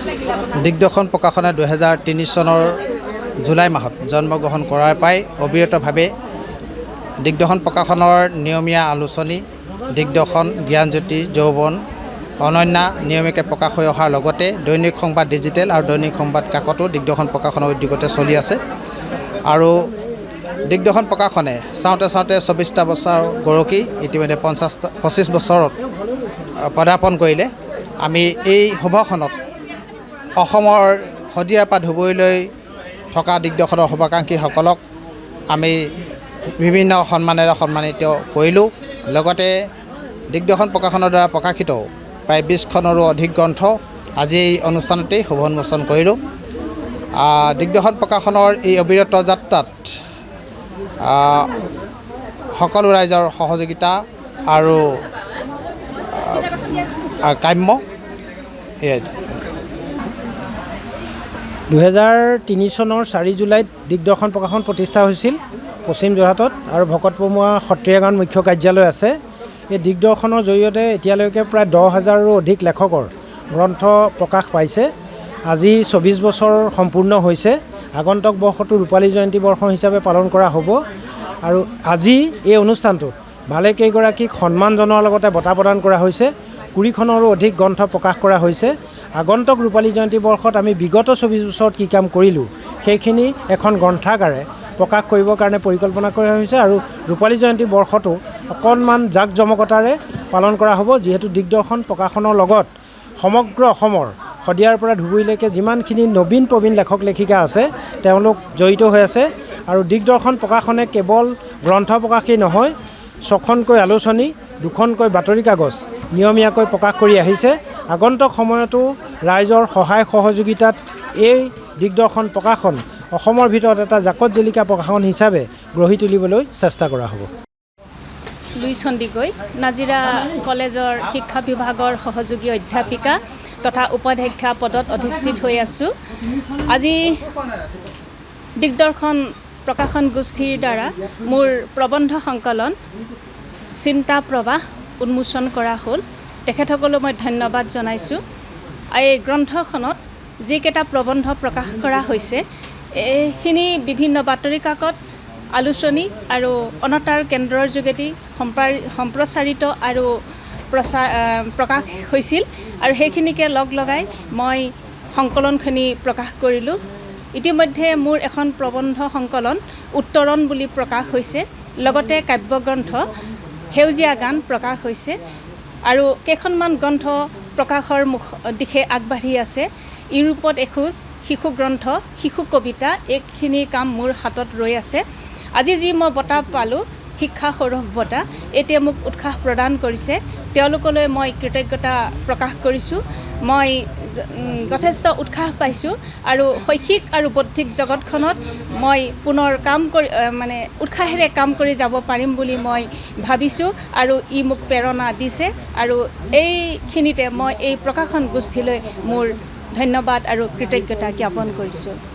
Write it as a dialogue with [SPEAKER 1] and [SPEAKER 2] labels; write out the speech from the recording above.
[SPEAKER 1] দিগদৰ্শন প্ৰকাশনে 2003 চনৰ জুলাই মাহত জন্মগ্ৰহণ কৰাৰ পৰাই অবিৰতভাৱে দিগদৰ্শন প্ৰকাশনৰ নিয়মীয়া আলোচনী দিগদৰ্শন জ্ঞানজ্যোতি যৌৱন অনন্য নিয়মিকে প্ৰকাশ হৈ অহাৰ লগতে দৈনিক সংবাদ ডিজিটেল আৰু দৈনিক সংবাদ কাকতো দিগদৰ্শন প্ৰকাশনৰ উদ্যোগতে চলি আছে আৰু দিগদৰ্শন প্ৰকাশনে চাওঁতে 24টা বছৰ গৰকি ইতিমধ্যে 25 বছৰত পদাৰ্পণ কৰিলে। আমি এই সভাখনত অসমৰ শদিয়াৰ পৰা ধুবুৰীলৈ থকা দিগদৰ্শনৰ শুভাকাংক্ষীসকলক আমি বিভিন্ন সন্মানেৰে সন্মানিত কৰিলোঁ। লগতে দিগদৰ্শন প্ৰকাশনৰ দ্বাৰা প্ৰকাশিত প্ৰায় 20খনৰো অধিক গ্ৰন্থ আজি এই অনুষ্ঠানতেই শুভ উন্মোচন কৰিলোঁ। দিগদৰ্শন প্ৰকাশনৰ এই অবিৰত যাত্ৰাত সকলো ৰাইজৰ সহযোগিতা আৰু কাম্য এয়াই।
[SPEAKER 2] 2003 চনৰ 4 জুলাইত দিগদৰ্শন প্ৰকাশন প্ৰতিষ্ঠা হৈছিল পশ্চিম যোৰহাটত আৰু ভকত প্ৰমোৱা সত্ৰীয়া গাঁৱত মুখ্য কাৰ্যালয় আছে। এই দিগদৰ্শনৰ জৰিয়তে এতিয়ালৈকে প্ৰায় 10,000ৰো অধিক লেখকৰ গ্ৰন্থ প্ৰকাশ পাইছে। আজি 24 বছৰ সম্পূৰ্ণ হৈছে। আগন্তুক বৰ্ষটো ৰূপালী জয়ন্তী বৰ্ষ হিচাপে পালন কৰা হ'ব আৰু আজি এই অনুষ্ঠানটোত ভালেকেইগৰাকীক সন্মান জনোৱাৰ লগতে বঁটা প্ৰদান কৰা হৈছে। 20খনৰো অধিক গ্ৰন্থ প্ৰকাশ কৰা হৈছে। আগন্তুক ৰূপালী জয়ন্তী বৰ্ষত আমি বিগত 24 বছৰত কি কাম কৰিলোঁ সেইখিনি এখন গ্ৰন্থাগাৰে প্ৰকাশ কৰিবৰ কাৰণে পৰিকল্পনা কৰা হৈছে আৰু ৰূপালী জয়ন্তী বৰ্ষটো অকণমান জাক জমকতাৰে পালন কৰা হ'ব, যিহেতু দিগদৰ্শন প্ৰকাশনৰ লগত সমগ্ৰ অসমৰ শদিয়াৰ পৰা ধুবুৰীলৈকে যিমানখিনি নবীন প্ৰবীণ লেখক লেখিকা আছে তেওঁলোক জড়িত হৈ আছে। আৰু দিগদৰ্শন প্ৰকাশনে কেৱল গ্ৰন্থ প্ৰকাশেই নহয়, 6খনকৈ আলোচনী 2খনকৈ বাতৰি কাগজ নিয়মীয়াকৈ প্ৰকাশ কৰি আহিছে। আগন্তুক সময়তো ৰাইজৰ সহায় সহযোগিতাত এই দিগদৰ্শন প্ৰকাশন অসমৰ ভিতৰত এটা জাকত জিলিকা প্ৰকাশন হিচাপে গঢ়ি তুলিবলৈ চেষ্টা কৰা হ'ব।
[SPEAKER 3] লুই চন্দিকৈ নাজিৰা কলেজৰ শিক্ষা বিভাগৰ সহযোগী অধ্যাপিকা তথা উপাধ্যক্ষা পদত অধিষ্ঠিত হৈ আছোঁ। আজি দিগদৰ্শন প্ৰকাশন গোষ্ঠীৰ দ্বাৰা মোৰ প্ৰবন্ধ সংকলন চিন্তা প্ৰবাহ উন্মোচন কৰা হ'ল। তেখেতসকলক মই ধন্যবাদ জনাইছোঁ। এই গ্ৰন্থখনত যিকেইটা প্ৰবন্ধ প্ৰকাশ কৰা হৈছে এইখিনি বিভিন্ন বাতৰি কাকত আলোচনী আৰু অনতাৰ কেন্দ্ৰৰ যোগেদি সম্প্ৰচাৰিত আৰু প্ৰকাশ হৈছিল আৰু সেইখিনিকে লগ লগাই মই সংকলনখিনি প্ৰকাশ কৰিলোঁ। ইতিমধ্যে মোৰ এখন প্ৰবন্ধ সংকলন উত্তৰণ বুলি প্ৰকাশ হৈছে, লগতে কাব্যগ্ৰন্থ সেউজীয়া গান প্ৰকাশ হৈছে আৰু কেইখনমান গ্ৰন্থ প্ৰকাশৰ দিশে আগবাঢ়ি আছে। ইউৰোপত এখোজ শিশু গ্ৰন্থ শিশু কবিতা এইখিনি কাম মোৰ হাতত ৰৈ আছে। আজি যি মই বঁটা পালোঁ শিক্ষা সৌৰভ বঁটা, এতিয়া মোক উৎসাহ প্ৰদান কৰিছে, তেওঁলোকলৈ মই কৃতজ্ঞতা প্ৰকাশ কৰিছোঁ। মই যথেষ্ট উৎসাহ পাইছোঁ আৰু শৈক্ষিক আৰু বৌদ্ধিক জগতখনত মই পুনৰ কাম কৰি উৎসাহেৰে কাম কৰি যাব পাৰিম বুলি মই ভাবিছোঁ আৰু ই মোক প্ৰেৰণা দিছে আৰু এইখিনিতে মই এই প্ৰকাশন গোষ্ঠীলৈ মোৰ ধন্যবাদ আৰু কৃতজ্ঞতা জ্ঞাপন কৰিছোঁ।